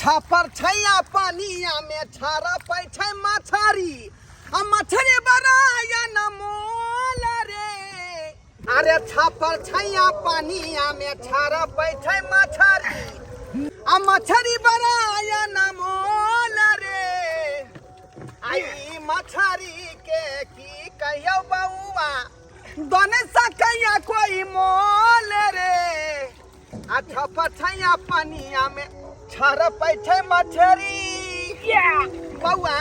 छापर छैया पानिया में छारा पै छै मछरी आ मछरी बराया न मोल रे। अरे छापर छैया पानिया में छारा पै छै मछरी आ मछरी बराया न मोल रे। आई मछरी के की कहियो बउआ दोने सकैया कोई मोल रे। आ छापर छैया पानिया में छारा पै छै मछरी बउआ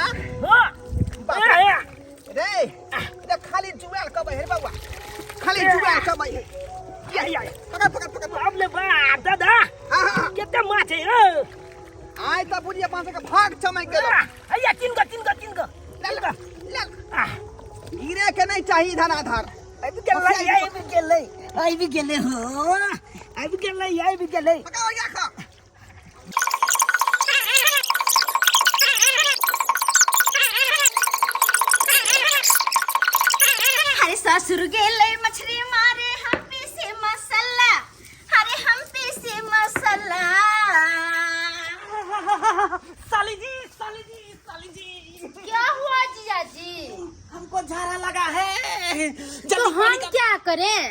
रे रे खाली जुआल कबै हे बउआ खाली जुआल कबै हे पकड़ पकड़ पकड़ बाबले बा दादा केते माछ है आइ त बुढ़िया पास के भाग चमक गेल अया तीन गो ले गिरे के नहीं चाहिए धनाधर आई भी गेले हो आई भी गेले पकड़ या खा ससुर गेले मछली मारे हम पीसे मसाला। अरे हम पीसे मसाला। साली जी क्या हुआ जीजा जी? हमको झाड़ा लगा है तो हम क्या करें?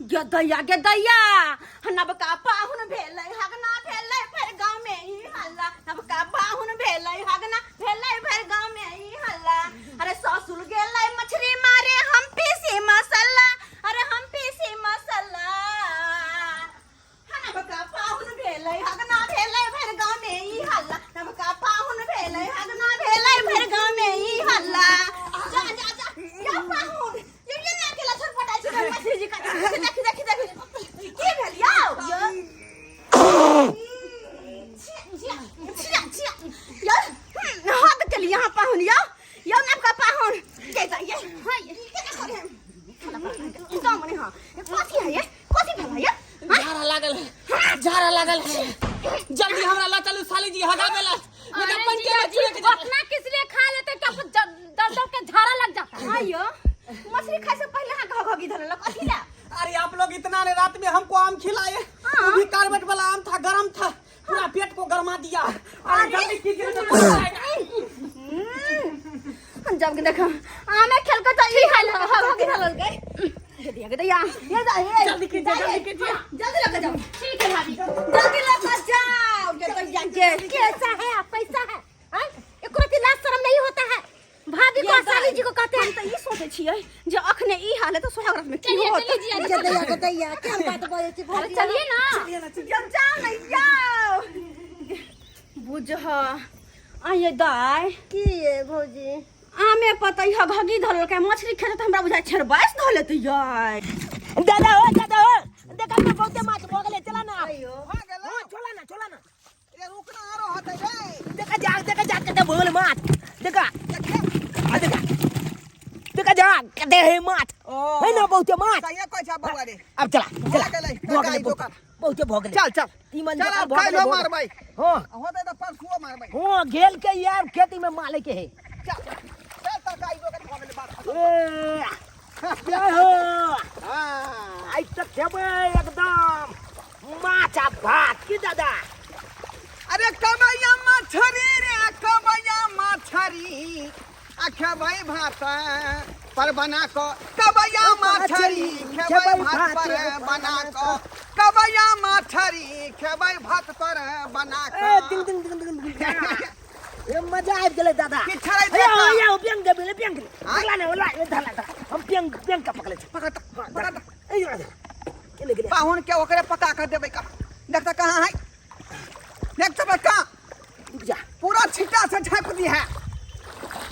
गदैया नबका पाहुन भेलै हगना भेलै फिर गांव में ही हल्ला। नबका पाहुन भेलै हगना भेलै फिर गांव में ही हल्ला। अरे ससुर गेलै मछली मारे हम पीसे मसाला। अरे हम पीसे मसाला। नबका पाहुन भेलै हगना भेलै फिर गांव में ही हल्ला। नबका पाहुन भेलै हगना भेलै फिर गांव में ही हल्ला। जा क्या पाहुन ये ना केला छटपटाई छै मछली जी का देखी के भेल यो हाथ के लिए यहाँ पाहुन यो नबका पाहुन के जाइए हां ये एकदम नहीं हां कथी है ये कथी भेल ये झाड़ा लागल है जल्दी हमरा ला चलू साली जी हगा बेला नहीं तो पंच के अपना किस लिए खा लेते क्या दर्द के झाड़ा लग जाता है यो मछली खाए से पहले हां घगी धरल कथी ला। अरे आप लोग इतना ने रात में हमको आम खिलाए वो भी कार्बेट वाला आम था गरम था पूरा पेट को गरमा दिया। अरे जल्दी कीजिए तो जब देखा आमे खेल के तो ई हाल घगी धरल गई ये गदैया ये जल्दी कीजिए जल्दी लेके जाओ। ठीक है भाभी जल्दी लेके जाओ। गदैया के कैसा है आप कैसा है हैं एको रति लाज शर्म नहीं होता है। भाभी को साली जी को कहते हैं तो ई सोचे छिए जे अखने ई हाल है तो सोहागरात में की होत गदैया क्या बात बोले छी भाभी चलिए ना जाओ नहीं जाओ बुझा आये दाई की ये भौजी आमे पता है घगी धरल के मछली खेते त हमरा बुझाय छर बास धले त यार दादा हो देखा ना बहुते माछ भ गेले चला ना अयो हो गेल चला ना ये रुकना आरो होतै रे देखा जा के भोल माछ देखा जा कते है माछ है ना बहुते माछ चाहिए कोइ छ बउआ रे अब चला गेलै भोगले बहुते भोगले चल तीमन चल जगह अब काल्हि भोगले मारबै हां होतै त परसुओ मारबै हां घेल के यार खेती में माले के है चल तरकारी दोकान भऽ गेलै बात ए क्या हो हां आई तक खेबे एकदम माछ आ भात की दादा। अरे कबैया मछरी रे कबैया मछरी आ खेबै भात पर बना को कबैया मछरी खेबै भात पर बना को कबैया मछरी खेबै भात पर बना को ए दिन ये मजा आ गेले दादा की छड़ै ए देखा या पियंग दे अगला ने ओला धला हम पियंग का पकड़े पकड़ ए के ले गेले पाहुन के ओकरे पका कर देबै का देखता कहां है देख सब का जा पूरा छिटा से ढक दी है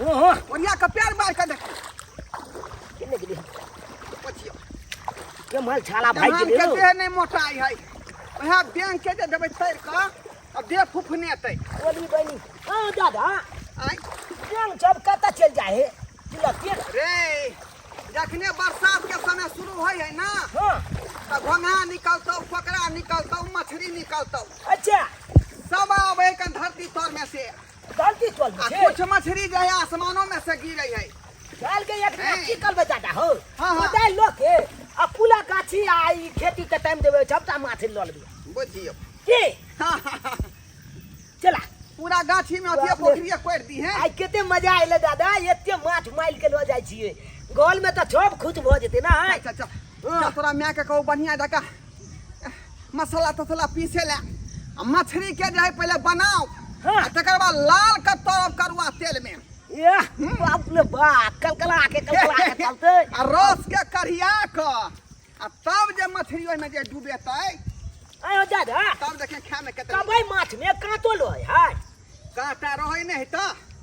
ओ और यहाँ का प्यार मार कर देख के ले गेले पछियो के माल छाला भाई धान गेले के देह नहीं मोटाई है वहाँ बैंक के दे देबै तैर का अब देह फुफनेतै ओली बनी ओ दादा आई जंग जब कता चल जाए जिला के रे जखने बरसात के समय शुरू होय है ना हां तो घोंघा निकलतौ पकड़ा निकलतौ मछली निकलतौ अच्छा सब आवे कन धरती तौर में से गलती चल आ छे कुछ मछली जो है आसमानों में से गिरे है डाल के एक निकल बजाता हो हाँ, हाँ। बताए लोग के अब पुला गाछी आई खेती के टाइम देवे सबटा माछ ल लेबे बुझियो के चला पूरा गाछी में अथिए पोखरिया कोड़ दी है। आई केते मजा आइले दादा, एते माछ माइल के ल जाय छियै गोल में त सब खुद भ जेते ना। अच्छा अच्छा तोरा मैं के कहू बढ़िया जका मसाला तसला पीसे ले मछली के जे है पहले बनाओ तकर बाद लाल के तरफ करुआ तेल में बाप रे बाप कलकला के चलते आ रस के कढ़िया के आ तब जे मछली ओइ में जे डूबेतै आयो दादा तब देखे खाए में केतना कबै माछ में कांटो लय है कांटा रहै नहीं त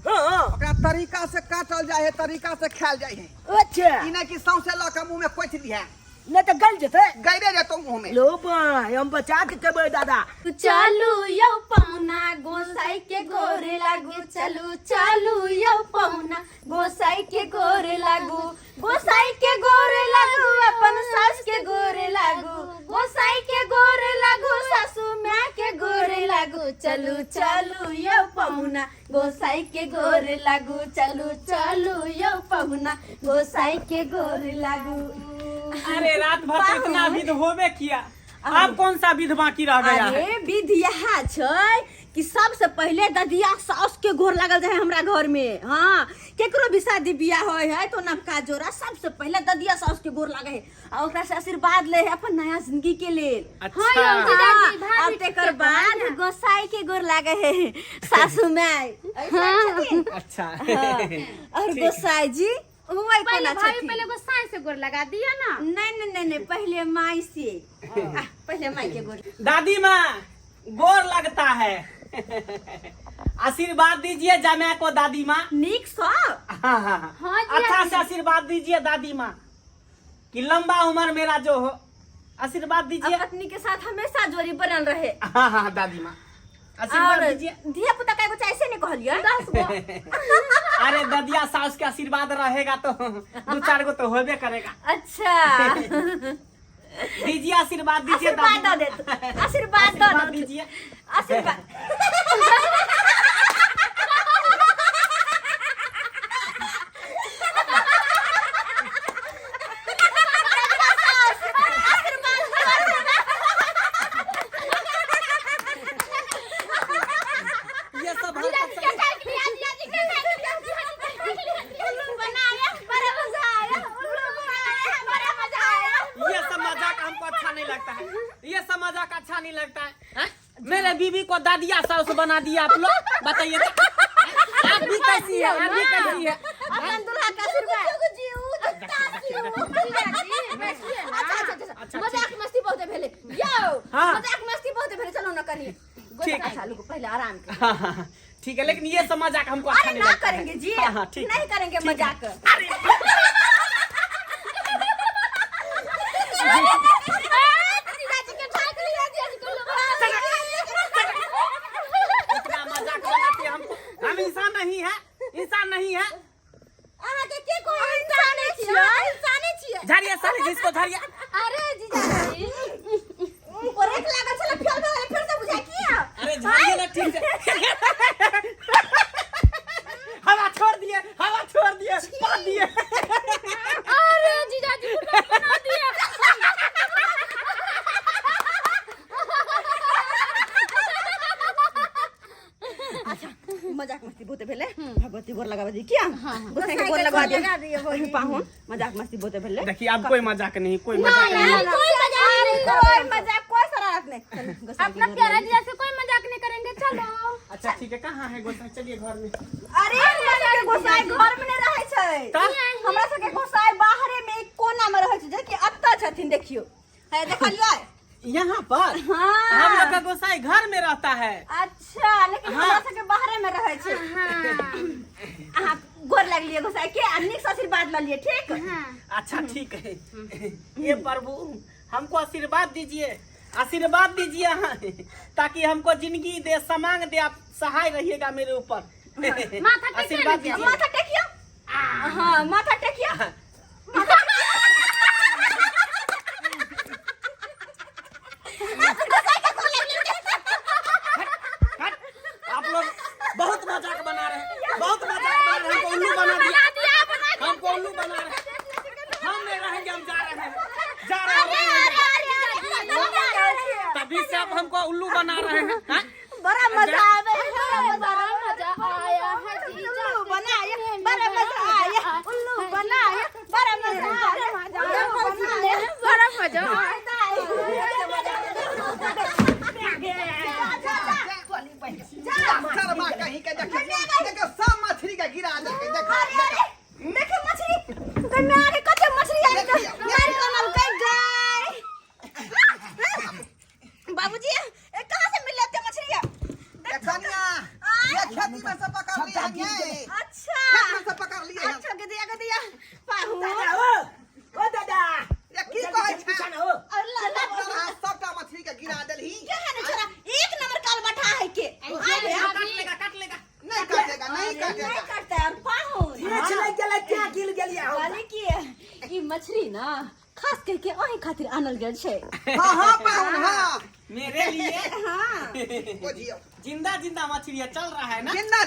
हां ओकरा तरीका से काटल जाय है, तरीका से खायल जाय है। अच्छा ई नहीं कि सौंसे ल के मुंह में पोछ दी है, न त गल जेते गइरे जेतौ मुंह में। लो भाई हम बचा के केबै दादा। चलू यौ पहुना गोसाई के गोरे लागू, चलू चलू यौ पहुना गोसाई के गोरे लागू, गोसाई के गोरे लागू अपन सास के गोरे लागू, गोसाई के गोरे लागू सासू माँ के गोरे लागू, चलू चलू यौ पहुना गोसाई के गोरे लागू, चलू चलू यौ पहुना गोसाई के गोरे लागू। अरे रात भर तो इतना विध होबे किया, अब कौन सा विध बाकी रह गया है? अरे विध यह छै कि सबसे पहले ददिया सास के गोर लागल रहे हमरा घर में। हाँ केकरो भी शादी बियाह होय है तो नवका जोड़ा सबसे पहले ददिया सास के गोर लागे है और ओकरा से आशीर्वाद ले है अपन नया जिंदगी के लेल। अच्छा। हाँ, अब तेकर बाद गोसाई के गोर लागे है सासू माय। अच्छा और गोसाई जी पहले गोसाई से गोर लगा दिया ना। नहीं पहले माई से पहले माई के गोर। दादी माँ गोर लगता है आशीर्वाद दीजिए जमाई को दादी माँ। नीक सब हाँ जी, अच्छा से आशीर्वाद दीजिए दादी माँ कि लंबा उम्र मेरा जो हो, आशीर्वाद दीजिए। पत्नी के साथ हमेशा जोड़ी बनल रहे। हाँ दादी माँ आशीर्वाद और दीजिए। धिया पुता का कुछ ऐसे नहीं कहलिए 10 गो। अरे ददिया सास के आशीर्वाद रहेगा तो 2-4 गो तो होबे करेगा। अच्छा दीजिए आशीर्वाद दीजिए आशीर्वाद दादी दो माँ। दे, आशीर्वाद दो दीजिए। आशीर्वाद। ये सब मजाक हमको अच्छा नहीं लगता है, ये सब मजाक अच्छा नहीं लगता है। हैं? मेरे बीवी को दादिया सास बना दिया आप लोग, बताइए तो। आप भी कैसी है, आप भी कैसी है? अपन दुल्हा का आशीर्वाद। मजाक मस्ती बहुत भेले यो, हाँ। मजाक मस्ती बहुत भेले, चलो ना करिए। ठीक है। अच्छा लोग पहले आराम कर। हाँ, ठीक है, लेकिन ये सब मजाक हमको अच्छा अरे नहीं ना लगता है। करेंगे जी, हाँ, ठीक है। नहीं करेंगे मजाक। इतना मजाक बनाते हैं हमको, हम इंसान नहीं है, इंसान नहीं है। अहाँके के को इंसाने छियै, इंसाने छियै। झाड़िए साले जिसको झाड़िए। अरे जीजाजी ऊपर एक लागल छले फेल भए फिर से बुझाइ किया। अरे झाड़िए ना ठीक से। हवा छोड़ दिए, हवा छोड़ दिए, पाद दिए। अरे जीजाजी को बना दिया। अच्छा मजाक मस्ती बहुत भेले, भगवती गोर लगाबे दी किया। गोसाई के गोर लगवा दिए पाहुन, मजाक मस्ती बहुत भेले। देखिए अब कोई मजाक नहीं, कोई मजाक नहीं। कोई मजाक कोई शरारत नहीं। अपना प्यारा जीजा से कोई मजाक नहीं करेंगे, चलो। अच्छा ठीक है, कहाँ है गोसाई? चलिए घर में। अरे हमरा सबके गोसाई घर में नहीं रहे छै, हमरा सबके गोसाई बाहरे में एक कोना में रहे छै, जे कि अत्ता छथिन देखियो। है देखलियै यहाँ पर हाँ। हम लोग का गोसाई घर में रहता है। अच्छा लेकिन हाँ। हमरा सबके बाहरे में रहे छै। अहाँ गोर लगलिए गोसाई के, आ नीक से आशीर्वाद ल लिए, ठीक। अच्छा ठीक है। ये प्रभु हमको आशीर्वाद दीजिए, आशीर्वाद दीजिए हाँ, ताकि हमको जिंदगी दे, समांग दे, आप सहाय रहिएगा मेरे ऊपर। माथा टेक आशीर्वाद लीजिए। दीजिए। माथा टेकियो। हाँ माथा टेकियो। आप लोग बहुत मजाक बना रहे हैं, बहुत मजाक बना रहे हैं, हमको उल्लू बना दिया, हमको उल्लू बना रहे हैं। हम नहीं रहेंगे, हम जा रहे हैं, जा रहे हैं। तभी से आप हमको उल्लू बना रहे हैं। हाँ? बड़ा मजा आवे है, के देखो सब मछली का गिरा दे के देखो देखे मछली कन्या के कच्चे मछली आई तो मार कमल कई गए बाबूजी ये कहां से मिल लेते मछली देखनिया ये खेती में से पकड़ लिया है अच्छा खेत में से पकड़ लिया है अच्छा के दिया पाहू दादा ओ दादा ये की कहै छै हो अल्लाह सबटा मछली के गिरा देलही क्या है ना छोरा एक नंबर काल बैठा है के काट लेगा नहीं काटेगा नहीं करता है पाहू ये चले गेले क्या गिल गेलिया हो वाले की ई मछली ना खास करके ओही खातिर आनल गेल छै हां पाहुन हां मेरे लिए हां बुझियो जिंदा मछली है, चल रहा है ना। जिंदा है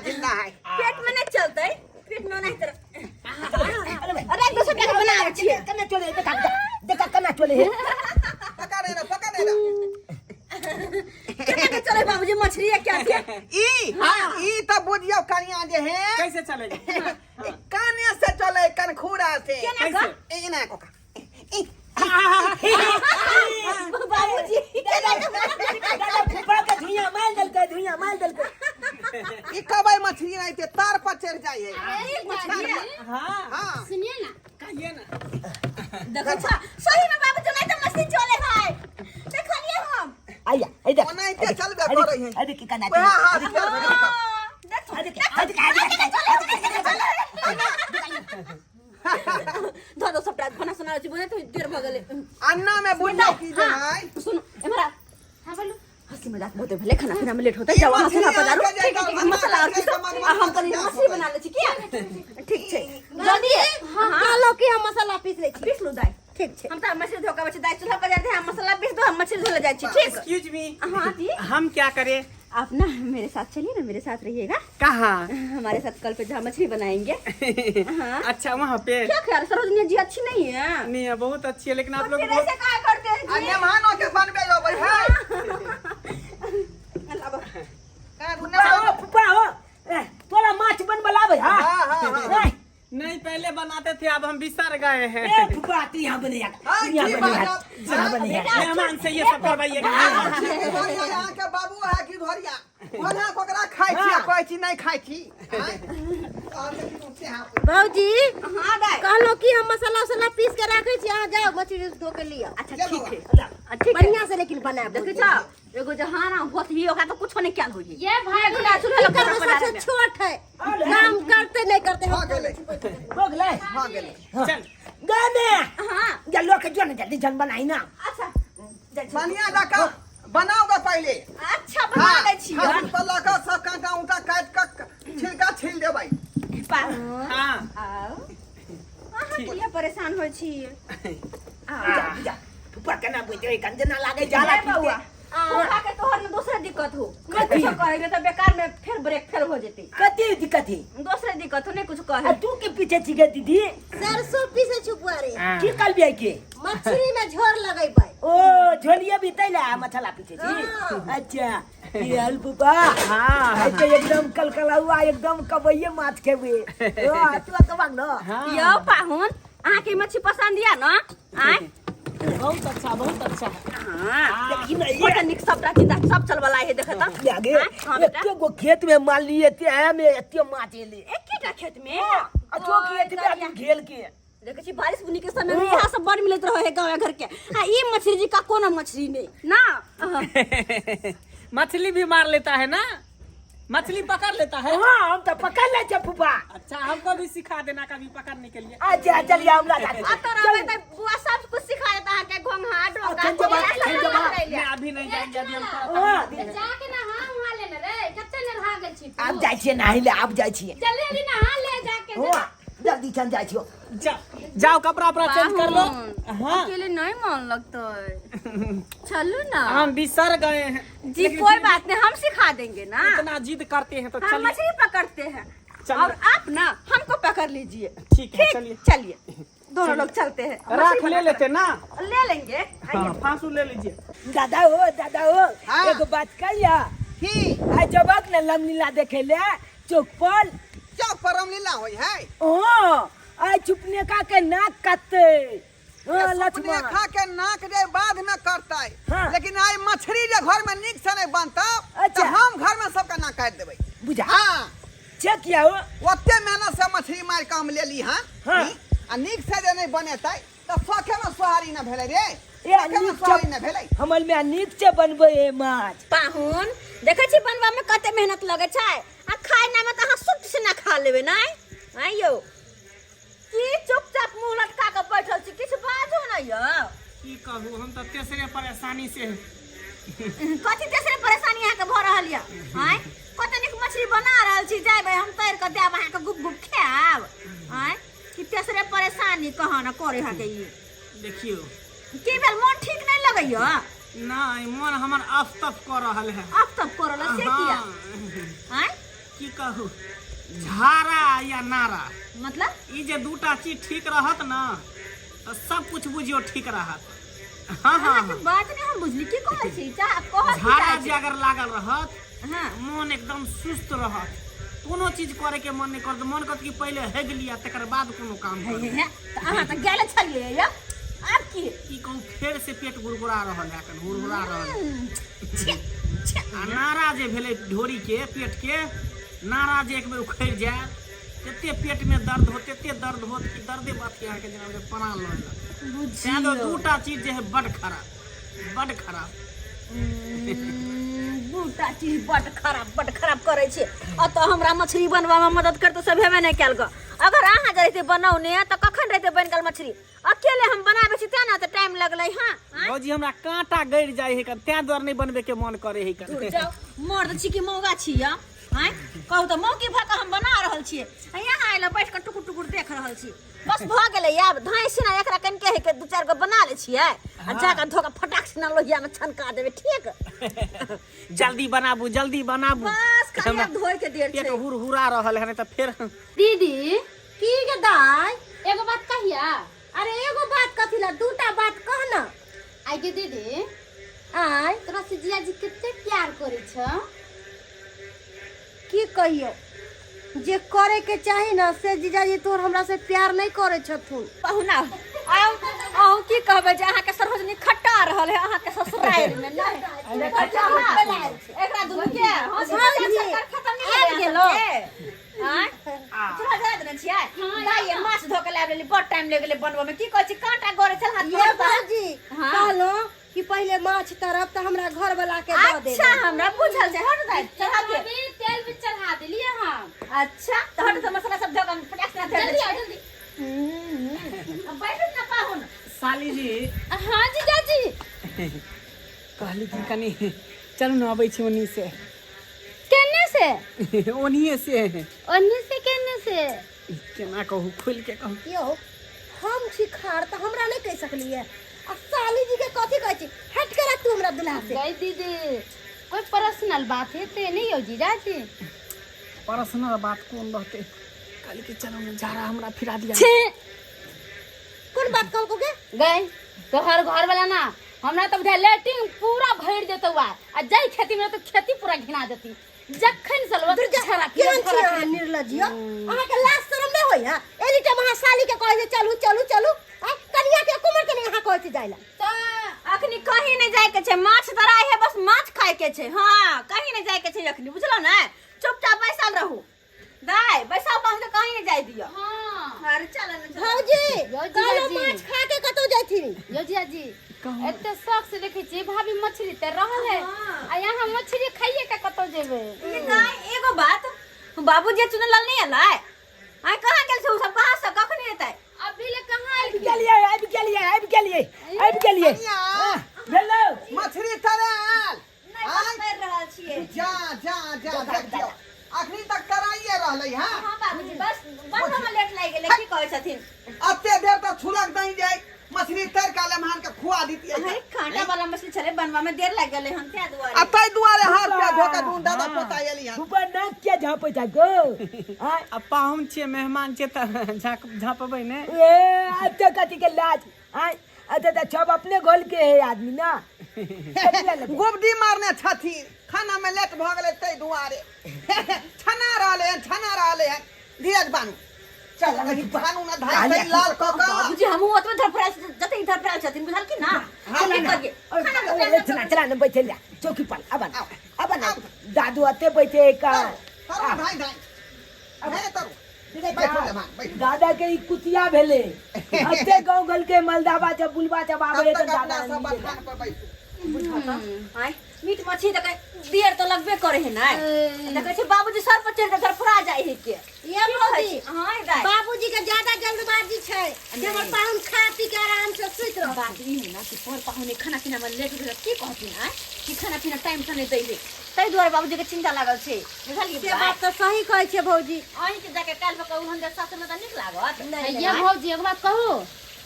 जिंदा है पेट में नहीं चलते पेट में नहीं तर अरे दूसरे का बना छिए कने चले देखा कने चले है पकड़े ना केना चले बाबूजी मछली है क्या थी ई तो बुझियो कनिया जे है कैसे चलेगा? काने से चले कनखुरा से केना ए ना को बाबूजी दादा फुफा के धुइया मार दल के ई कबै मछली नहीं ते तार पर चढ़ जाए है एक मछली है हाँ हां सुनिए ना कहिए ना। देखो सही में बाबूजी नहीं तो मछली चले भाई देखलिए हम आइया ए देख ओना इते चलबे करे है अरे की कना हां हां धो सबटा खाना सुना छी बोले तो देर भ गेले अन्ना में बुझो की जे है सुन एमरा हाँ बोलो हंसी मजाक बहुत भले खाना पीना में लेट होता है जाओ वहां से ना पधारो मसाला और किस हम कनी मछली बना ले छी क्या ठीक छै जल्दी हां लो कि हम मसाला पीस ले छी पीस लो दाई ठीक छै हम त मछली धोका बचे दाई चूल्हा पर जाते हैं मसाला पीस दो हम मछली धो ले जाई छी ठीक एक्सक्यूज मी, हां जी हम क्या करें? आप ना मेरे साथ चलिए ना मेरे साथ रहिएगा कहाँ? हमारे साथ कल पे जहाँ मछली बनाएंगे हाँ अच्छा वहाँ पे क्या ख्याल सरोजनी जी अच्छी नहीं है नहीं है, बहुत अच्छी है, लेकिन आप लोग फिर बहुत ऐसे कहा करते हैं जी? अन्य मानो के बनबे हो भाई है अल्लाह बा- का फुफा हो तोरा माछ बन बलावे हां हां नहीं पहले बनाते थे, अब हम बिसर गए हैं। ए फुफा तू यहां बने मेहमान से ये सब करवाइएगा। यहाँ के बाबू है कि धोरिया ओना कोकरा खाइ छी कोइ चीज नहीं खाइ छी बाबूजी हाँ दाई कहलो कि हम मसाला पीस के रखे छी अहाँ जाओ मछली धो के लिया अच्छा ठीक है बढ़िया से लेकिन बनाए देखे छा एगो जहाँ ना होत ही ओकरा तो कुछ नहीं क्या होई ये भाई चूल्हा पर सबसे छोट है काम करते नहीं करते हो गेले हो गेले हो गेले चल गाने हाँ जल्लो के जो जल्दी जन बनाई ना अच्छा बनिया दका बनाओगे पहले अच्छा बना दे छी हां तो लगा सब कांटा उंटा काट के छिलका छिल देबै हाँ आओ अहाँ किया परेशान हो छी जा फुफा के ना बुझे कंजना लागे जाला बउआ ओहा के तोहर में दूसरा दिक्कत हो मैं कुछ कहेगे तो बेकार में फिर ब्रेक फेल हो जेती कती दिक्कत है दूसरे दिक्कत हो नहीं कुछ कहे तू के पीछे चिगे दीदी सरसों पीसे छुपवा रे की कल बिया के मछली में झोर लगे पाए ओ झोलिया भी तैला मसाला पीछे छी अच्छा ये अलपुपा हाँ ऐसे एकदम कलकलावा एकदम कबैये माछ खेबे ओ तू तो बाग न यो पाहुन अहाँ के मच्छी पसंद या ना आय बहुत अच्छा हां बड़ा निक सब जिंदा सब चल वाला है देखत आगे एते गो खेत में मान लिए ते में एते माछ ले एक कीटा खेत में अचो खेत में आदमी घेल के देखे छी बारिश बुनी के समय में यहाँ सब बड़ मिलत रहे है गाँव घर के आ ई मछली जी का कोनो मछली नहीं ना मछली भी मार लेता है ना, मछली पकड़ लेता है। हां हम तो पकड़ ले छे फुफा अच्छा हमको भी सिखा देना कभी पकड़ने के लिए। अच्छा चलिए हम ला आ तो रहे तो बुआ सब कुछ सिखा देता है के घोंघा डोका मैं अभी नहीं जाएंगे, अभी हम जाके ना हाँ वहाँ लेने रे कत्ते ने रहा गेल छी आप जाय छिए नाही ले आप जाय छिए जल्दी जल्दी नहा ले जाके हो जल्दी चल जाय छियो जाओ कपड़ा चेंज कर लो। हाँ अकेले नहीं मन लगता है चलो ना हम बिसर गए हैं जी कोई बात नहीं हम सिखा देंगे ना इतना जिद करते हैं तो हम चलिए मछली पकड़ते हैं चलिए। और आप ना हमको पकड़ लीजिए ठीक है चलिए चलिए दोनों लोग चलते हैं राख ले लेते ना। ले लेंगे हाँ फांसू ले लीजिए। दादा हो हाँ। एक बात कहिया की आ जबक न लमनीला देखे ले चौक पर क्या परम लीला होई है ओ आ चुपने का के नाक काटते हाँ, लक्ष्मण। रेखा के नाक जे बाध न करता हाँ। लेकिन आई मछली जे घर में निक से नहीं बनता तो अच्छा। हम घर में सबका नाक काट देबै बुझा हाँ चेक किया हो ओते मेहनत से मछली मार के हम ले ली हाँ हाँ। आ निक से जे नहीं बनेतै तो शौखे में सोहारी न भेलै रे ए शौखे में सोहारी न भेलै हमर में नीक से बनबे ए माछ पाहुन देखे छी बनवा में कते मेहनत लगे छै आ खाए ना में कहां सुट से ना खा लेबे नै आइयो की चुपचाप मुंह लटका के बैठल छी किछ बाजो ना यो की कहू हम तो तेसरे परेशानी से कथी तेसरे परेशानी अहाँ के भ रहल य हैं कते निक मछली बना रहल छी जाइबे हम तैर के देब अहाँ के गुप गुप खाएब हैं कि तेसरे परेशानी कहां ना करे हा के ई देखियो की भेल मन ठीक नहीं लगैयो नहीं मन हमर अस्तफ कर रहल है अब तब करल से किया हैं की कहू झारा या नारा मतलब ई जे दूटा चीज ठीक रहत ना तो सब कुछ बुझियो ठीक रहत हाँ हाँ अहाँ के बात नहीं हम बुझली की कहै छी चाह कहत झारा जे अगर लागल रहत हां मन एकदम सुस्त रहत कोनो चीज करे के मन नहीं करत मन करत कि पहले हेग लिया तकर बाद कोनो काम हे करू हे त अहाँ त गेले छलिए या अब की की कहूँ फेर से पेट गुड़गुड़ा रहल है अखन हुरहुरा रहल है। छे आ नारा जे भेलै ढोरी के पेट के नारा जे एक बेर उखड़ जाए तते पेट में दर्द हो तते दर्द हो कि दर्दे बात अहाँके जेना प्राण लऽ लेलक तैं तो दूटा चीज जे है बड खराब दूटा चीज बड खराब करे छे अत हमरा मछली बनवा में मदद करते सब हेबे नहीं कैल ग अगर अहाँ जे रहते बनौने त कखन रहते बन गेल मछली अकेले हम बनाबे छी तेना त टाइम लगलै हां भौजी हमरा कांटा गड़ जाय है तैं द्वार नहीं बनबे के मन करे है दूर जाओ मर्द छी कि मौगा छी या हैं कहू त मौकी भऽ के हम बना रहल छियै यहाँ आइला बैठ के टुकुर टुकुर देख रहल छी बस भ गेलै आब धाइसी ना एकरा कन के है के दू चार गो बना ले छियै आ जाके धोका फटाक से ना लोहिया में छनका देबे ठीक जल्दी बनाबू बस खाली अब धोए के देर पेट छै हुरहुरा रहल है त फिर दीदी की के दाई एगो बात कहिया अरे एगो बात कथी ला दूटा बात कह ना आई गे दीदी आय तोरा से जिया जी कते प्यार करे छ की कहियो जे करे के चाही ना से जीजाजी तोर हमरा से प्यार नहीं करे छथुन पहुना आओ की कहबे जे अहाँ के सरहजनी खट्टा रहल है अहाँ के ससुराल में नहीं एकरा दुनु के सरकार खत्म नहीं आबि गेलो हां चला जा देने छियै दाई माछ धो के लाबे बड़ टाइम ले गेले बनवा में की कहै छी कांटा गरे छल हाथ ये बाजी कहलो कि पहले माछ तरफ त हमरा घर वाला के दे दे अच्छा हमरा बुझल छै हट दाई चढ़ा दे अभी तेल भी चढ़ा देलिए हम अच्छा तो हट तो मसाला सब धोके फटाक से दे जल्दी आ जल्दी अब बैठो ना पाहुन साली जी हां जीजा जी कहली कि कनी चलू न अबै छी ओनी से केने से ओनिए से ओन्ने से केने से केना कहू खुल के कहू यो हम छी खार त हमरा नहीं कह सकलिए आ साली जी के कथि कहै छी हट कर तू हमरा दुल्हा से गई दीदी कोई पर्सनल बात है ते नहीं हो जीजा जी पर्सनल बात कौन रहते कहली कि चलो न जा रहा हमरा फिरा दिया छे कौन बात कहल को के गई तो हर घर वाला ना हमरा तो बुझा लेटिंग पूरा भर देतो बा आ जाई खेती में तो खेती पूरा घिना देती जखन सलवा छरा केहन छी अहाँ निर्लज्जियो अहाँ के लाज शरम नहीं होय है एनी टाइम अहाँ साली के कहै छै चलू आ कनिया के कुमार के नहीं अहाँ कहै छै जाइला तो अखनी कहीं नहीं जाए के छे माछ धराई है बस माछ खाए के छे हां कहीं नहीं जाए के छे अखनी बुझलो ना चुपचाप बैसल रहू दाई बैसा पाहुन के कहीं नहीं जाए दियो हां अरे चल ना भौजी यो कहलो जीजा जी माछ खा के कतौ जाइथी यो जीजा जी एते शौक से देखे छी भाभी मछली ते रहल है आ यहाँ मछली खाइए के कतौ जेबे ये दाई एगो बात बाबूजी चुनल नहीं हलै आई कहां गेल छौ सब कहां से कखनी एतै अभी ले कहां आबि गेलिए हेलो मछली तरल नहीं बस कर रहल छियै जा देखियो अखनी तक कराइए रहलै हां हां बाबूजी बस बनवा लेट लाग गेलै की कहै छथिन अते देर तक छुलक नहीं जाए मछली तर काले मान के खुआ दीती अरे कांटा वाला मछली चले बनवा में देर लग गेलै हम त्या दुआरे अतै दुआरे हाथ पे धोका दून दादा पोता एली हां ऊपर नाक के झापै जा गो आय अब पाहुन छियै मेहमान छियै त झापबै ने ए अते कथि के लाज आय अते त सब अपने गोल के है आदमी ना गोबडी मारने छथिन खाना में लेट भ गेलै तै दुआरे छना रहले हैं धीरज बानू चल लगी भानु ना धाई से लाल काका बाबूजी हम ओतबे धरफराल जते इधर फराल छथिन बुझल की ना चल करिए चला चला न बैठे जा चौकी पर अब ना दादू आते बैठे का तारो धाई धाई अबे तारो दादा के कुतिया भेले हते गांव गल के मलदाबा जब बुलवा जब आवे त दादा सब बथान पर बैठ हाय मीट मछली तक देर तो लगबे करे है ना देखे छी बाबूजी सर पर चढ़ के धरफरा जाय है के ये भौजी हां दाई बाबूजी के ज्यादा जल्दबाजी छै जे हमर पाहुन खा पी के आराम से सुइत रह। बात ई है ना कि पर पाहुने खाना पीना में लेट भेल की कहती ना कि खाना पीना टाइम से नहीं दै है तै दुआरे बाबूजी के चिंता लागल छै बुझलिए से बात तो सही कहै छै भौजी। अहीं के जाके काल में कहू हम जे सासुर में त नीक लागत ये भौजी एक बात कहू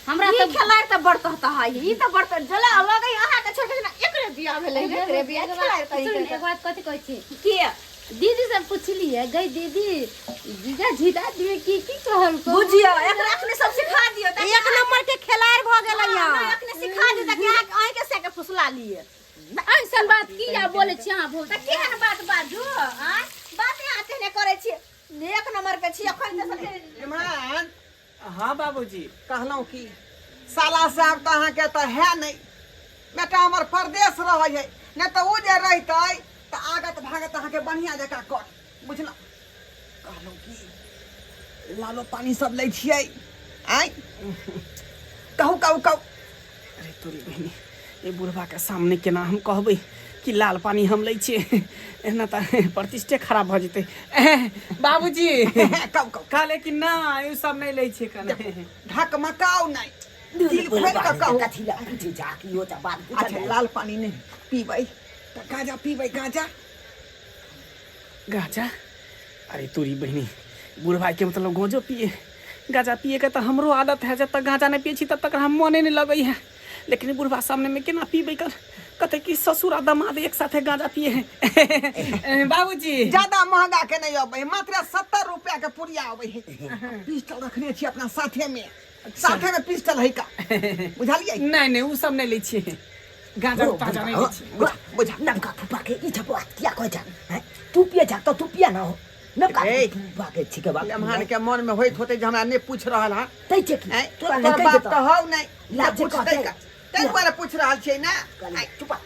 हमरा ई तो खेलाड़ त बड़ कहता है ई त बड़ जला लगै अहा के छोटे ना एकरे बियाह भेलै एकरे बियाह खेलाड़ एक कहि बात कथी कहै छी के दीदी से पूछलिए गई दीदी जीजा जीदा दिए की कहल को बुझियो एकरा अखने सब सिखा दियो त एक नंबर के खिलाड़ भ गेलै या अखने सिखा दियो त के अहीं के से के फुसला लिए ऐसन बात की या बोले छी हां भौजी त केहन बात बाजू हां बाते आते ने करे छी एक नंबर के छी अखन त इमरान हाँ बाबूजी कहलौं कि साला साहब त अहाँ के त है नहीं बेटा हमर परदेश रहै है न त उ जे रहतै त आगत भागत अहाँ के बढ़िया जका कर बुझलौ कहलौं कि लालो पानी सब लै छियै आइ कहू कहू कहू अरे तोरी बहिनी ये बुढ़वा के सामने केना हम कहबै कि लाल पानी हम लै छियै एना त प्रतिष्ठे खराब भ जेतै बाबूजी कहू कहू कहले कि ना ई सब नहीं लै छै कने ढक मकाऊ नहीं दिल खोल के कहू कथी ला पूछे जा कि यो त बात पूछ अच्छा लाल पानी नहीं पीबै त गाजा पीबै गाजा गाजा अरे तोरी बहिनी बुढ़वा के मतलब गोजो पिए गाजा पिए के त हमरो आदत है जब तक गाजा नहीं पिए छी तब तक हम मने नहीं लगै है लेकिन बुढ़वा सामने में केना पीबै कर कते कि ससुर आ दामाद एक साथे गाजा पिए है बाबूजी ज्यादा महंगा के नहीं अबै मात्र 70 रुपया के पुड़िया अबै है पिस्टल रखने छी अपना साथे में पिस्टल है का बुझलिए नहीं नहीं उ सब नहीं लै छियै गाजा ताजा नहीं लै छियै बुझा नमका फुपा के ई छपवा क्या कह जा तू पिए जा तो तू पिया ना हो नमका ए, फुपा के छिके बात लम्हान के मन में होइत होते जे हमरा ने पूछ रहल हा तै छे की तोरा तोरा नहीं बात कह तो हौ नहीं लाज पूछ कहते का तै बारे पूछ रहल छै ना आई, चुपा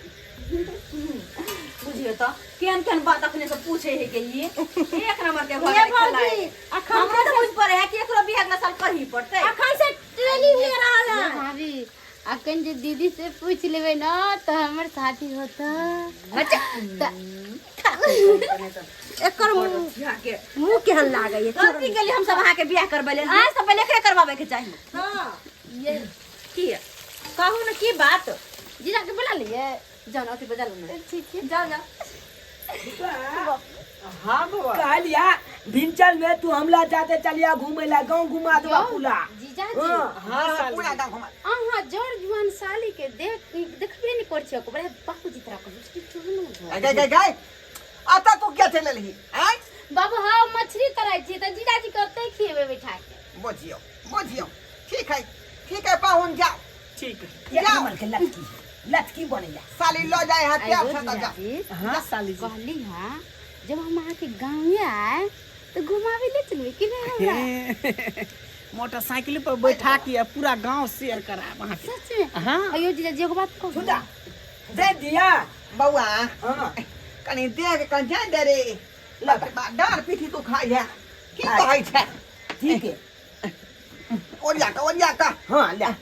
बुझियो त केहन केहन बात अखने से पूछे है के ये एक नंबर के ये भौजी अखन हमरा तो बुझ पड़े है कि एकरो बियाह अगला साल कही पड़ते अखन से ट्रेनिंग ले रहल ये है। भाभी अखन जे दीदी से पूछ लेबै ना तो हमर शादी होता एकर मुंह केहन लागै है कथी के लिए हम सब अहाँ के बियाह करबै ले आज से पहले एकरे करवावे के चाहिए हां ये की कहू न की बात जीजा के बुला लिए जाओ ना अथी बजा लो ना ठीक है जाओ जाओ हाँ बाबा कहलिया भिंचल में तू हमला जाते चलिया घूमे ला गांव घुमा दवा पूरा जीजा जी हां पूरा गांव घुमा अहाँ जोर जुआन साली के देखबे नहीं कर छियो बड़े बापूजी तरह को मुश्किल चुनु गए गए गए आता तू क्या चले लही आय बाबू हाँ मछली कराई छी त जीजा जी करते खिएबे बैठा के बुझियो ठीक है पाहुन जाओ ठीक है एक नंबर के लटकी बनेला साली लो जाए हथियार से तो जा हाँ साली जी कहली हां जब हम आके गांव में आए तो घुमावे ले चलबे कि नहीं हमरा मोटरसाइकिल पर बैठा के पूरा गांव शेयर करा वहां के सच में हाँ अयो जीजा जी एगो बात कहू सुना दे दिया बउआ हां कनी देख के जा दे रे लगा डार पीठी तू खाई है की कहै छै ठीक है ओरिया का हां ले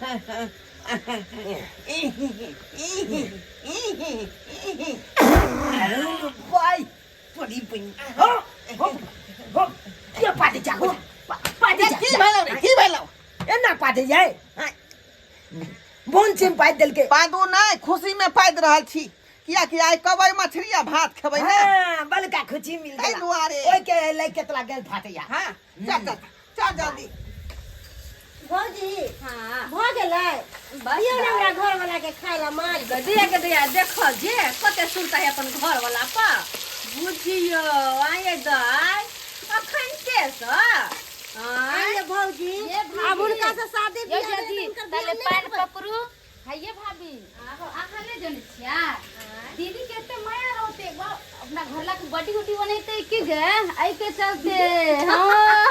भाई थोड़ी बन हो क्या पाटे जा हो पाटे जा की भेलौ एना पाटे जाए बोन से पाइ देल के पादू नहीं खुशी में पाद रहल छी किया कि आइ कबै मछली आ भात खेबै ना हां बलका खुशी मिल ताहि गेला दुआरे। ओइ के ले केतला गेल फाटे जा हां चल जल्दी भौजी हां भ गेलै बस ये हमरा घर वाला के खाय ला मार दिया के दिया देखो जे कते सुनता है अपन घर वाला पर बुझियो आए दाई अखन के स ये भौजी ये भाभी। अब उनका से शादी यो बियाह जदी उनकर तले बियाह पैर नहीं होबै। पकड़ू हाइये भाभी आखा ले जन छिया दीदी केते माया रहते अपना घरला के बड़ी गुटी बनैते कि गे आई के चलते हां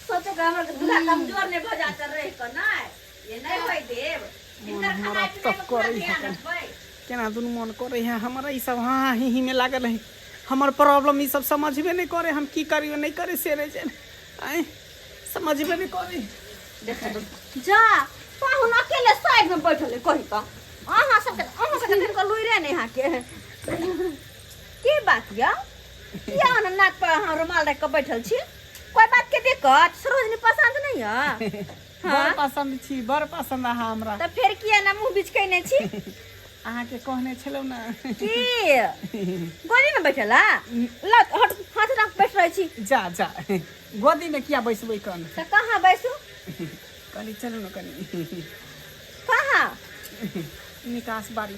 सोचो कि हमर दूल्हा कमजोर ने भजा कर रहे को ना ये नहीं होई देव इनकर खाना पीना में पूरा ध्यान रखबै केना दुनू मन करे है हमारा ई सब हाँ ही में लागल है हमर प्रॉब्लम ई सब समझबे नहीं करे हम की करियो नहीं करे से रे जे आए समझबे नहीं करे जा पाहुन अकेले साइड में बैठल है कहि का अहाँ सबके दिन को लुई रे नहीं यहाँ के की बात या किया न नाक पर अहाँ रुमाल रख के बैठल छी कोई बात के दिक्कत सरोजनी पसंद नहीं है बड़ पसंद छी बड़ पसंद है हमरा तो फिर किया ना मुंह बीच के नहीं छी अहाँ के कहने छलो ना की गोदी में बैठला लत हट हाथ रख बैठ रही छी जा जा गोदी में किया बैसबै कन तो कहाँ बैसू कनी चलो ना कनी कहाँ निकास बारी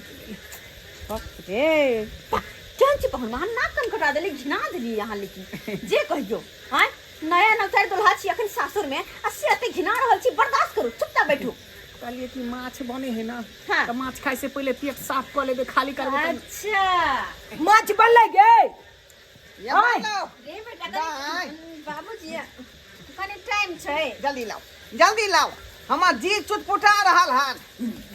रे जान छी पहुन वहां नाक कन कटा देली घिना देली यहाँ लेकिन जे कहियो हां नया नवतार दुल्हा छी अखन सासुर में अस्सी अते घिना रहल छी बर्दाश्त करू चुपचाप बैठू कहलिए कि माछ बने है ना हाँ। तो माछ खाए से पहले पेट साफ कर लेबे खाली करबे तब अच्छा माछ बनले गे ये बोलो रे बेटा दाई। बाबूजी कनी टाइम छै जल्दी लाओ हमार जी चुटपुटा रहल हन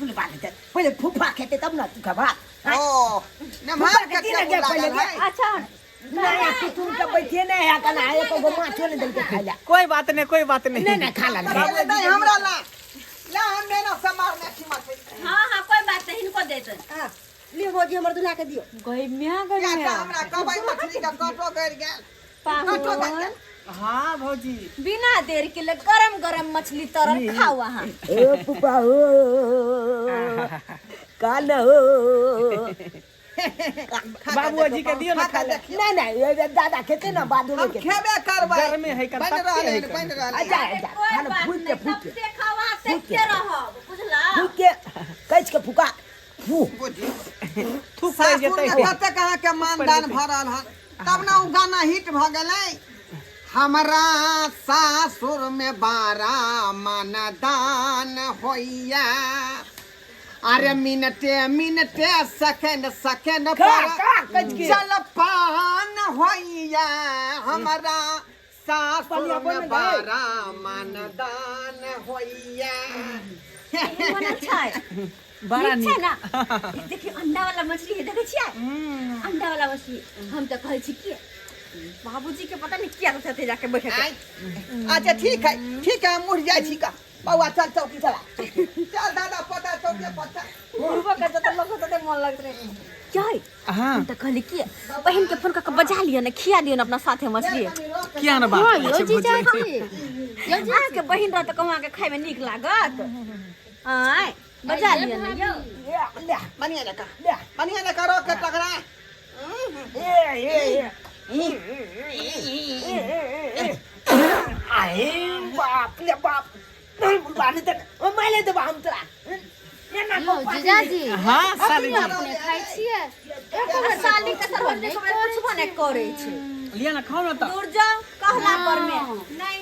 बुलवा ले पहले फूफा खेते तब ना तू खबा ओ नमहर के तीन टेबुल पहले लागल है अच्छा नहीं तू तो बैठे नहीं है कना एक गो माछ ने दल के खा ले कोई बात नहीं नहीं खा ला बाबू दाई हमरा ला हम मेरा समार में छी माछ हां कोई बात नहीं इनको दे दे हां लियो भौजी हमर दुल्हा के दियो गई मिया क्या का हमरा कबाई मछली का काटो कर गेल काटो कर गेल हाँ भौजी बिना देर के लिए गरम गरम मछली तरल खाओ वहाँ ओ फूफा हो कान हो बाबूजी के दियो ना खा ले नहीं ये दादा खेते ना बादू हम के खेबे करबै घर में है बन रहले बन रहले आजा आजा कोई खाना बात फूट नहीं के तब से खावा सकते रहो बुझला फूट के कैच के फुका फू बुझी थूक पड़ जेतै कते कहाँ के मानदान भरल हन तब ना उ गाना हिट भ गेलै हमरा सासुर में 12 मानदान होइया अरे मिनटे मिनटे सेकंड सेकंड पर जलपान होइया हमरा सासुर में 12 मानदान होइया बना छै बड़ा नीक छै नीक ना देखिए अंडा वाला मछली है देखे छियै अंडा वाला मछली हम तो कहै छी कि बाबूजी के पता नहीं क्या रहते जाके बैठे के अच्छा ठीक है मुड़ जाय छी का बउआ चल चौकी चला चल दादा पता चौकी पता पूर्व का जत लोग तो मन लगत रहे क्या है हां हम तो कहली कि बहन के फोन करके बजा लियो ना खिया दियो ना अपना साथे मछली किया ना बात यो जीजा यहाँ के बहन रह तो कहवा के खाए में नीक लागत आय बजा लियो ना यो ले बनिया ना करो के टकरा आए बाप ले बाप नहीं बुलवाने तक ओ मैले तो हम तोरा यो जीजा जी हां साली जी अपने खाइ छियै एकर साली के सरवने समय कुछ बने करे छै लिया ना खाओ ना तो दूर जाओ कहला पर में नहीं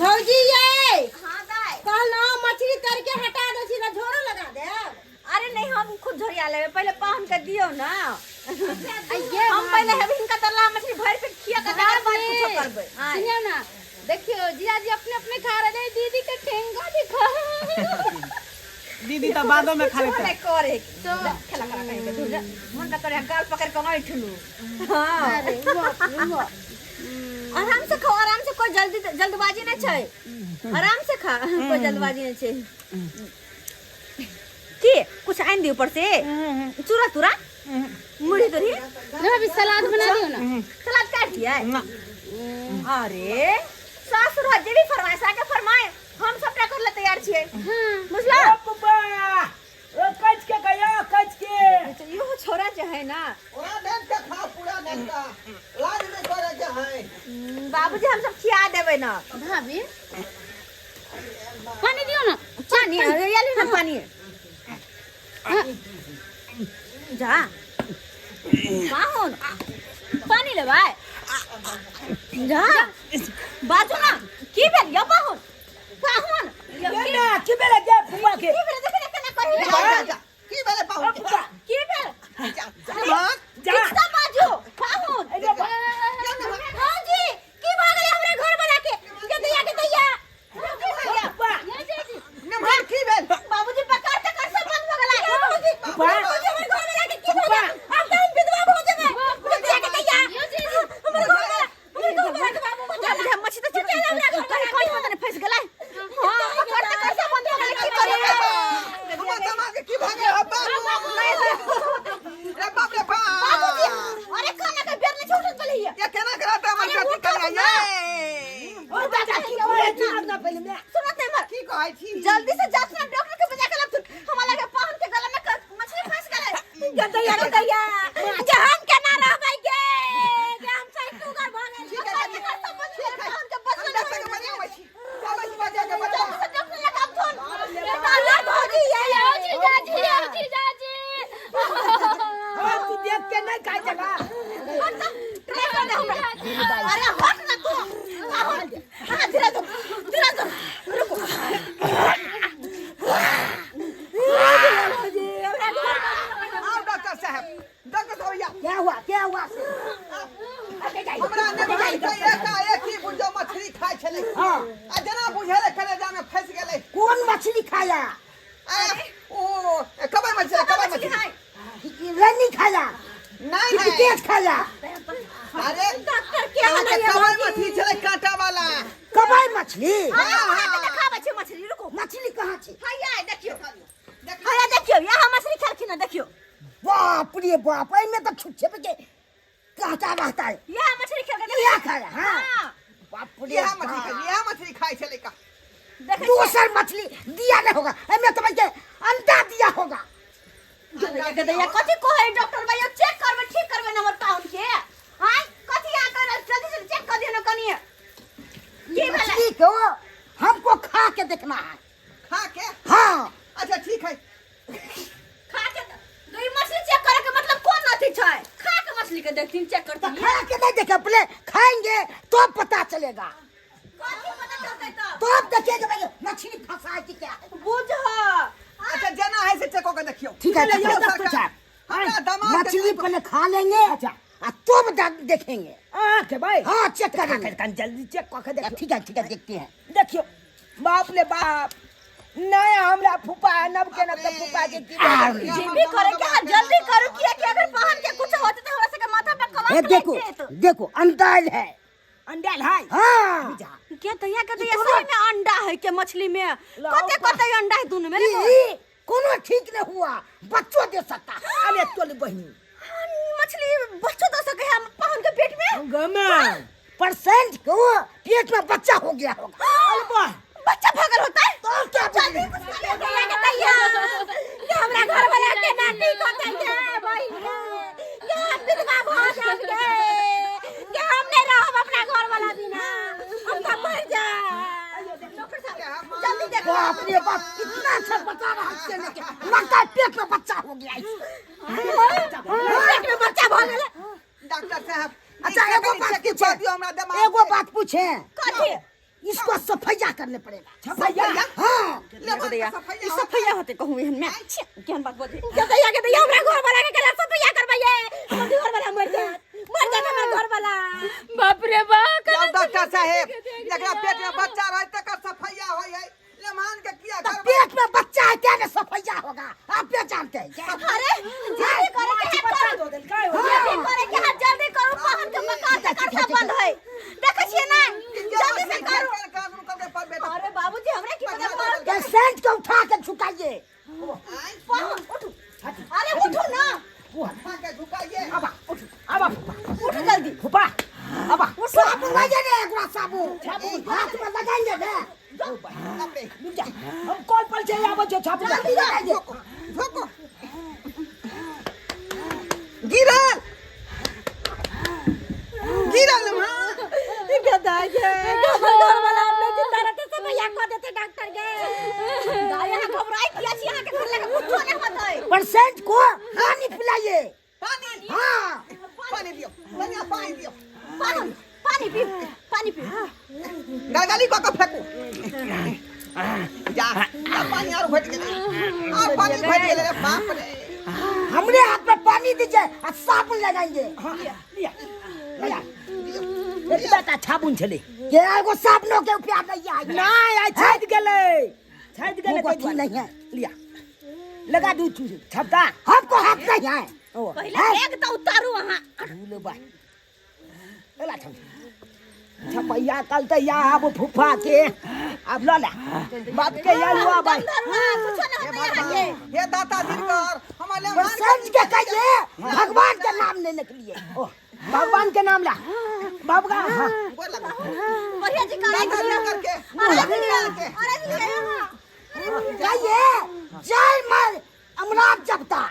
भौजी ये हां दाई कहलो मछली तर के हटा दे छी ना झोरो लगा दे अरे नहीं हम खुद झोरिया लेबे पहले पाहुन के दियो ना हम पहले हेब इनका तरला मछली भर पे खिया के दाल बात कुछ करबे सुनियो ना देखियो जीजा जी अपने अपने खा रहे दीदी के ठेंगा दिखा दीदी तो बादों में खा लेते नहीं करे तो खेला करा कहीं के दूर मन का करे गाल पकड़ के बैठलू हां अरे बाप रे बाप आराम से खाओ आराम से कोई जल्दबाजी नहीं छै आराम से खा कोई जल्दबाजी नहीं छै की कुछ आइन दी ऊपर से चूरा तुरा मुड़ी तुरी ना अभी सलाद बना दियो ना सलाद काट दिया ना अरे सासुर जे भी फरमाइश आके फरमाए हम सबटा कर ले तैयार छियै बुझला पप्पा ओ कच के गया कच के तो यो छोरा जो है ना ओरा देन के खा पूरा देन का लाज नहीं करे के है बाबूजी हम सब खिया देबे ना भाभी पानी दियो ना पानी ये ली ना पानी जा पाहुन पानी ले भाई जा बाजू ना की भेल यो पाहुन पाहुन ये ना की बेला जा फुआ के की भेल देखे ना कहि की बेले पाऊ की भेल जा किसका बाजू पाहुन हां जी की भागले हमरे घर पहले मैं सुनत नहीं मर की कहै छी जल्दी से जात ना डॉक्टर के बजा के लब तू हमारा के पान के गला में मछली फंस गए गदैया जहान के ना रह भाई के हम सही तू कर भागे ठीक है हम जब बस डॉक्टर के बजा में छी चलो बजा के बजा डॉक्टर लगा फोन बेटा भौजी ये जीजा जी तू देख के नहीं खाए जगह अरे हट ना तू हां धीरे तो रुको आओ डॉक्टर साहब भैया क्या हुआ हमरा ने एक ही बुझो मछली खाय छले हां आ जना बुझले कलेजा में फंस गेले कौन मछली खाया ओ कबाई मछली रनी खाया नहीं है तेज खाया अरे डॉक्टर क्या हो गया कबाई मछली छले कांटा वाला कबाई मछली देखा बच्चे मछली रुको मछली कहाँ छे भैया देखियो भैया देखियो यहाँ मछली खलखी ना देखियो बाप रे बाप में तो छुच्छे पे के कांटा रहता है यहाँ मछली खल के क्या खाया हां बाप रे यह मछली खाय छले का दूसर मछली दिया नहीं होगा मैं तुम्हें के अंडा दिया होगा गदैया कथि कोहे डॉक्टर भैया चेक करबे ठीक करबे नंबर टाउन के हां कथि आ कर जल्दी से चेक कर दियो ना कनिए की भेले मछली को हमको खा के देखना है खा के हाँ अच्छा ठीक है खा के दो मछली चेक करे के मतलब कौन अथि छै खा के मछली के देखथिन चेक तो करथिन खा के नहीं देखे पहले खाएंगे तो पता चलेगा कथि पता चलतै तो अब देखेंगे भाई मछली फंसा है कि क्या है बुझ अच्छा जना है से चेक होकर देखियो ठीक है ये तो कुछ है हमरा दिमाग मछली पहले खा लेंगे अच्छा तो देखेंगे के भाई हाँ चेक करेंगे जल्दी चेक करके देखो ठीक है देखते हैं देखियो बाप रे बाप नहीं हमरा फूफा नब के नब फूफा के की भी करे के जल्दी करू कि अगर पहन के कुछ होते तो हमरा से के माथा पे कवा देखो अंदाज है अंडा है हाँ क्या तैया के तैया सही में अंडा है के मछली में कते अंडा है दोनों में कोनो ठीक नहीं हुआ बच्चों दे सकता अरे तोली बहनी मछली बच्चों दे सके हम पहन के पेट में गमा परसेंट को पेट में बच्चा हो गया होगा अरे वाह बच्चा भगल होता है तो क्या जल्दी तैया के तैया ये हमरा घर वाला के नाटी को तैया भाई ये विधवा भाग के कि हमने रहब अपना घर वाला बिना हम तो मर जा डॉक्टर साहब जल्दी देखो बाप रे बाप इतना अच्छा बता रहा है लगता है पेट में बच्चा हो गया पेट में बच्चा भगल डॉक्टर साहब अच्छा एगो बात पूछे कथि इसको सफैया करने पड़ेगा सफैया हाँ सफैया होते कहूँ एहन में केहन बात बोल गदैया के दैया हमरा घर वाला के केला सफैया करबैये हमर घर वाला मर जा हमर घर वाला बाप रे बाप डॉक्टर साहब जकरा पेट में बच्चा रहे तकर सफैया होय है ले मान के किया तो पेट में बच्चा है क्या सफैया होगा आप क्या जानते हैं क्या अरे जल्दी करे के बच्चा दो दिल काय हो जल्दी करे के हाथ जल्दी करो पहन के मकान से कर सब बंद है देखे छिए ना जल्दी से करो कानून करके पर बेटा अरे बाबूजी हमरा की पता मार पेशेंट को उठा के झुकाइए उठो अरे उठो ना उठा के झुकाइए अब उठो जल्दी फूफा अब साबुन लगाइए एक बार साबुन हाथ में लगाएंगे ना हम कॉल पर चले आबो छापू जल्दी लगाइए झोको गिरल मां गदाये घर वाला हमने जिंदा रहते सब या को देते डॉक्टर के गाया घबराई किया छी यहां के घर लगे कुछो नहीं होता है पेशेंट को पानी पिलाइए पानी हाँ पानी दियो पानी दियो पानी पी गलगली को फेंको जा पानी और घट गेले और पानी घट गेले रे बाप रे हमने हाथ में पानी दीजिए और साबुन लगाएंगे बेटा छाबुन छले ये एगो साबुन के प्यार नहीं है नहीं आई छाद गेले वो ठीक नहीं है लिया लगा दू तू छपदा हमको हाथ नहीं है पहले बैग तो उतारो वहां भूल बा एला छम छपैया कल तो या अब फूफा के अब लो ला बाप के या हुआ भाई हे दाता दिनकर हमारे समझ के कहिए भगवान के नाम नहीं निकलिए ओ भगवान के नाम ला बाबा हाँ बढ़िया जी दाता दिनकर के कहिए जय मां अमराज देवता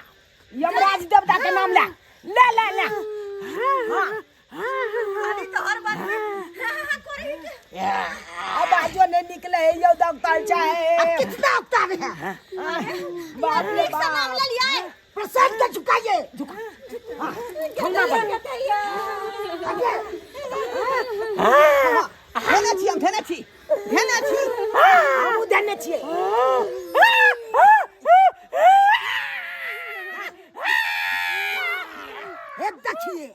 यमराज देवता के नाम ला ला ला ला हाँ अरे तो हर बात में अब आजो नहीं निकले ये डॉक्टर चाहे कितना अवतार है बाप रे एक नाम ले लिया है प्रसाद का झुकाइए झुका ठंडा बन भेने छी हम भेने छी हम देने छिए एक देखिए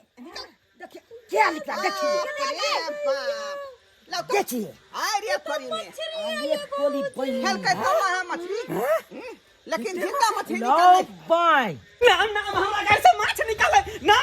देखिए क्या लिखा देखिए देखिए रे थोड़ी में ये कोली पई खेल के तो है मछली लेकिन जिंदा मछली नो बाय ना हमरा घर से माछ निकाले ना